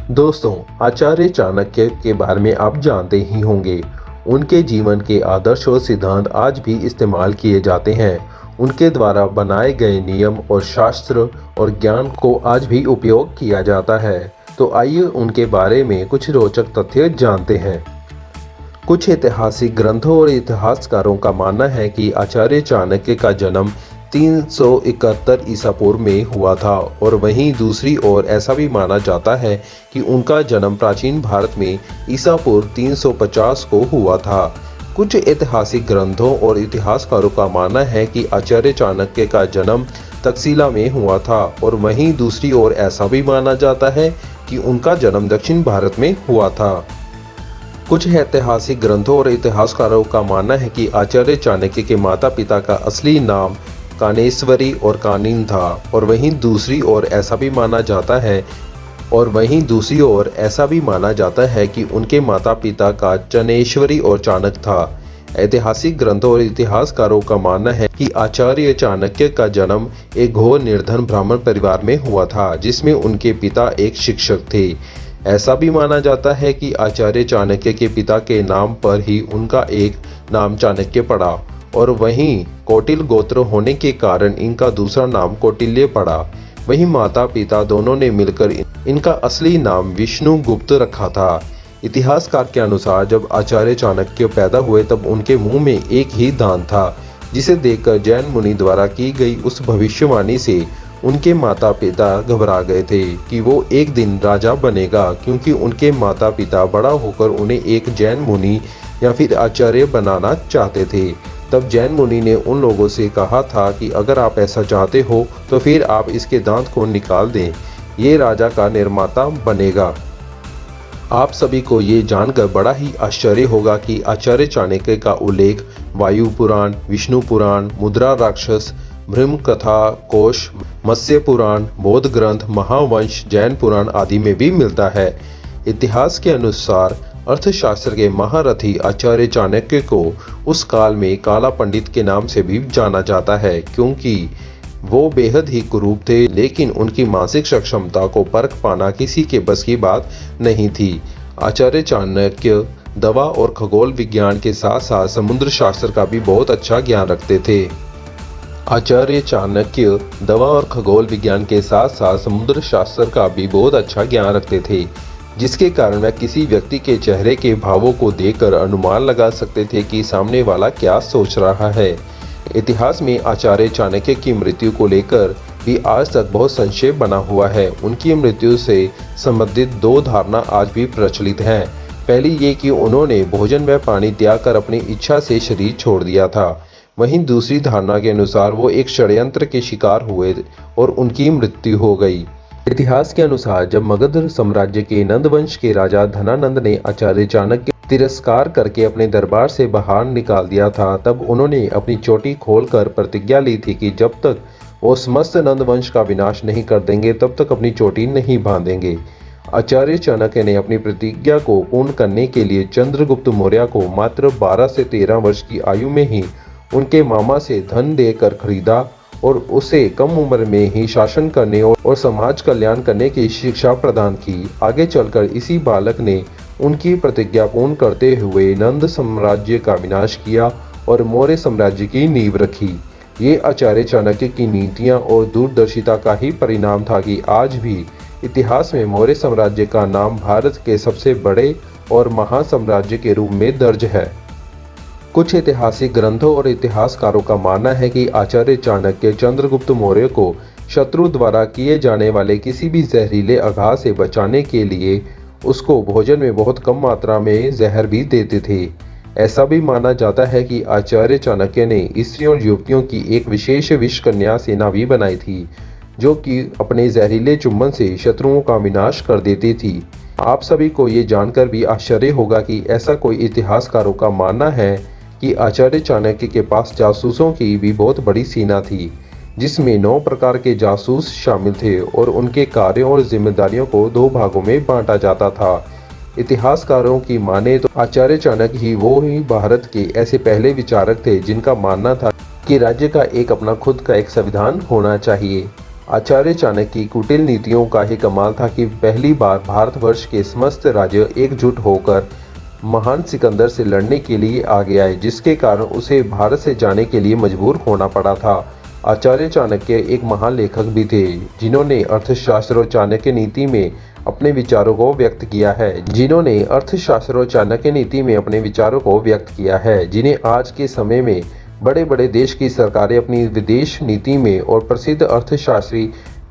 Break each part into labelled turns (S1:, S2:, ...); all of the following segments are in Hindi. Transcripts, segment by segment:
S1: दोस्तों, आचार्य चाणक्य के बारे में आप जानते ही होंगे। उनके जीवन के आदर्श और सिद्धांत आज भी इस्तेमाल किए जाते हैं। उनके द्वारा बनाए गए नियम और शास्त्र और ज्ञान को आज भी उपयोग किया जाता है। तो आइए उनके बारे में कुछ रोचक तथ्य जानते हैं। कुछ ऐतिहासिक ग्रंथों और इतिहासकारों का मानना है कि आचार्य चाणक्य का जन्म 371 ईसा पूर्व में हुआ था और वहीं दूसरी ओर ऐसा भी माना जाता है कि उनका जन्म प्राचीन भारत में ईसा पूर्व 350 को हुआ था। कुछ ऐतिहासिक ग्रंथों और इतिहासकारों का मानना है कि आचार्य चाणक्य का जन्म तक्षशिला में हुआ था और वहीं दूसरी ओर ऐसा भी माना जाता है कि उनका जन्म दक्षिण भारत में हुआ था। कुछ ऐतिहासिक ग्रंथों और इतिहासकारों का मानना है कि आचार्य चाणक्य के माता पिता का असली नाम कानेश्वरी और कानिन था और वहीं दूसरी ओर ऐसा भी माना जाता है कि उनके माता पिता का चनेश्वरी और चाणक्य था। ऐतिहासिक ग्रंथों और इतिहासकारों का मानना है कि आचार्य चाणक्य का जन्म एक घोर निर्धन ब्राह्मण परिवार में हुआ था, जिसमें उनके पिता एक शिक्षक थे। ऐसा भी माना जाता है कि आचार्य चाणक्य के पिता के नाम पर ही उनका एक नाम चाणक्य पड़ा और वहीं कौटिल गोत्र होने के कारण इनका दूसरा नाम कौटिल्य पड़ा। वहीं माता पिता दोनों ने मिलकर इनका असली नाम विष्णुगुप्त रखा था। इतिहासकार के अनुसार जब आचार्य चाणक्य पैदा हुए तब उनके मुंह में एक ही दांत था, जिसे देखकर जैन मुनि द्वारा की गई उस भविष्यवाणी से उनके माता पिता घबरा गए थे कि वो एक दिन राजा बनेगा, क्योंकि उनके माता पिता बड़ा होकर उन्हें एक जैन मुनि या फिर आचार्य बनाना चाहते थे। तब जैन मुनि ने उन लोगों से कहा था कि अगर आप ऐसा चाहते हो तो फिर आप इसके दांत को निकाल दें, ये राजा का निर्माता बनेगा। आप सभी को ये जानकर बड़ा ही आश्चर्य होगा कि आचार्य चाणक्य का उल्लेख वायु पुराण, विष्णु पुराण, मुद्रा राक्षस, ब्रह्म कथा कोश, मत्स्य पुराण, बौद्ध ग्रंथ, महावंश, जैन पुराण आदि में भी मिलता है। इतिहास के अनुसार अर्थशास्त्र के महारथी आचार्य चाणक्य को उस काल में काला पंडित के नाम से भी जाना जाता है, क्योंकि वो बेहद ही कुरूप थे, लेकिन उनकी मानसिक सक्षमता को परख पाना किसी के बस की बात नहीं थी। आचार्य चाणक्य दवा और खगोल विज्ञान के साथ साथ समुद्र शास्त्र का भी बहुत अच्छा ज्ञान रखते थे। आचार्य चाणक्य दवा और खगोल विज्ञान के साथ साथ समुद्र शास्त्र का भी बहुत अच्छा ज्ञान रखते थे, जिसके कारण वह किसी व्यक्ति के चेहरे के भावों को देखकर अनुमान लगा सकते थे कि सामने वाला क्या सोच रहा है। इतिहास में आचार्य चाणक्य की मृत्यु को लेकर भी आज तक बहुत संशय बना हुआ है। उनकी मृत्यु से संबंधित दो धारणा आज भी प्रचलित हैं। पहली ये कि उन्होंने भोजन व पानी त्याग कर अपनी इच्छा से शरीर छोड़ दिया था। वहीं दूसरी धारणा के अनुसार वो एक षड्यंत्र के शिकार हुए और उनकी मृत्यु हो गई। इतिहास के अनुसार जब मगध साम्राज्य के नंद वंश के राजा धनानंद ने आचार्य चाणक्य तिरस्कार करके अपने दरबार से बाहर निकाल दिया था, तब उन्होंने अपनी चोटी खोलकर प्रतिज्ञा ली थी कि जब तक वो समस्त नंद वंश का विनाश नहीं कर देंगे तब तक अपनी चोटी नहीं बांधेंगे। आचार्य चाणक्य ने अपनी प्रतिज्ञा को पूर्ण करने के लिए चंद्रगुप्त मौर्य को मात्र 12 से 13 वर्ष की आयु में ही उनके मामा से धन देकर खरीदा और उसे कम उम्र में ही शासन करने और समाज कल्याण करने की शिक्षा प्रदान की। आगे चलकर इसी बालक ने उनकी प्रतिज्ञा पूर्ण करते हुए नंद साम्राज्य का विनाश किया और मौर्य साम्राज्य की नींव रखी। ये आचार्य चाणक्य की नीतियां और दूरदर्शिता का ही परिणाम था कि आज भी इतिहास में मौर्य साम्राज्य का नाम भारत के सबसे बड़े और महान साम्राज्य के रूप में दर्ज है। कुछ ऐतिहासिक ग्रंथों और इतिहासकारों का मानना है कि आचार्य चाणक्य चंद्रगुप्त मौर्य को शत्रु द्वारा किए जाने वाले किसी भी जहरीले आघात से बचाने के लिए उसको भोजन में बहुत कम मात्रा में जहर भी देते थे। ऐसा भी माना जाता है कि आचार्य चाणक्य ने स्त्रियों और युवतियों की एक विशेष विषकन्या सेना भी बनाई थी, जो कि अपने जहरीले चुंबन से शत्रुओं का विनाश कर देती थी। आप सभी को ये जानकर भी आश्चर्य होगा कि ऐसा कोई इतिहासकारों का मानना है कि आचार्य चाणक्य के पास जासूसों की भी बहुत बड़ी सेना थी, जिसमें 9 प्रकार के जासूस शामिल थे और उनके कार्यों और जिम्मेदारियों को 2 भागों में बांटा जाता था। इतिहासकारों की माने तो आचार्य चाणक्य ही वो ही भारत के ऐसे पहले विचारक थे जिनका मानना था कि राज्य का एक अपना खुद का एक संविधान होना चाहिए। आचार्य चाणक्य की कुटिल नीतियों का ही कमाल था कि पहली बार भारतवर्ष के समस्त राज्य एकजुट होकर महान सिकंदर से लड़ने के लिए आगे आए, जिसके कारण उसे भारत से जाने के लिए मजबूर होना पड़ा था। आचार्य चाणक्य एक महान लेखक भी थे, जिन्होंने अर्थशास्त्र और चाणक्य नीति में अपने विचारों को व्यक्त किया है, जिन्हें आज के समय में बड़े बड़े देश की सरकारें अपनी विदेश नीति में और प्रसिद्ध अर्थशास्त्री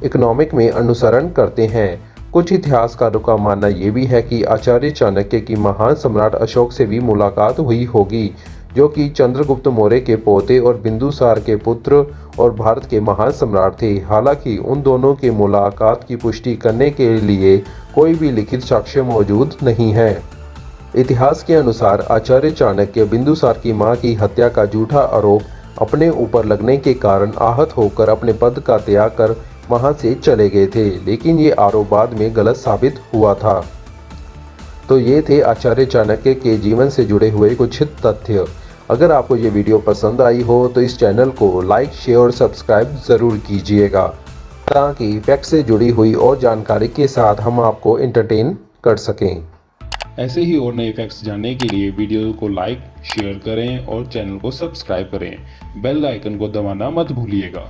S1: इकोनॉमिक में अनुसरण करते हैं। कुछ इतिहासकारों का मानना ये भी है कि आचार्य चाणक्य की महान सम्राट अशोक से भी मुलाकात हुई होगी, जो कि चंद्रगुप्त मौर्य के पोते और बिंदुसार के पुत्र और भारत के महान सम्राट थे। हालांकि उन दोनों की मुलाकात की पुष्टि करने के लिए कोई भी लिखित साक्ष्य मौजूद नहीं है। इतिहास के अनुसार आचार्य चाणक्य बिंदुसार की मां की हत्या का झूठा आरोप अपने ऊपर लगने के कारण आहत होकर अपने पद का त्याग कर वहां से चले गए थे, लेकिन ये आरोप बाद में गलत साबित हुआ था। तो ये थे आचार्य चाणक्य के जीवन से जुड़े हुए कुछ तथ्य। अगर आपको ये वीडियो पसंद आई हो तो इस चैनल को लाइक, शेयर और सब्सक्राइब ज़रूर कीजिएगा, ताकि फैक्ट से जुड़ी हुई और जानकारी के साथ हम आपको एंटरटेन कर सकें।
S2: ऐसे ही और नए फैक्ट्स जानने के लिए वीडियो को लाइक, शेयर करें और चैनल को सब्सक्राइब करें। बेल आइकन को दबाना मत भूलिएगा।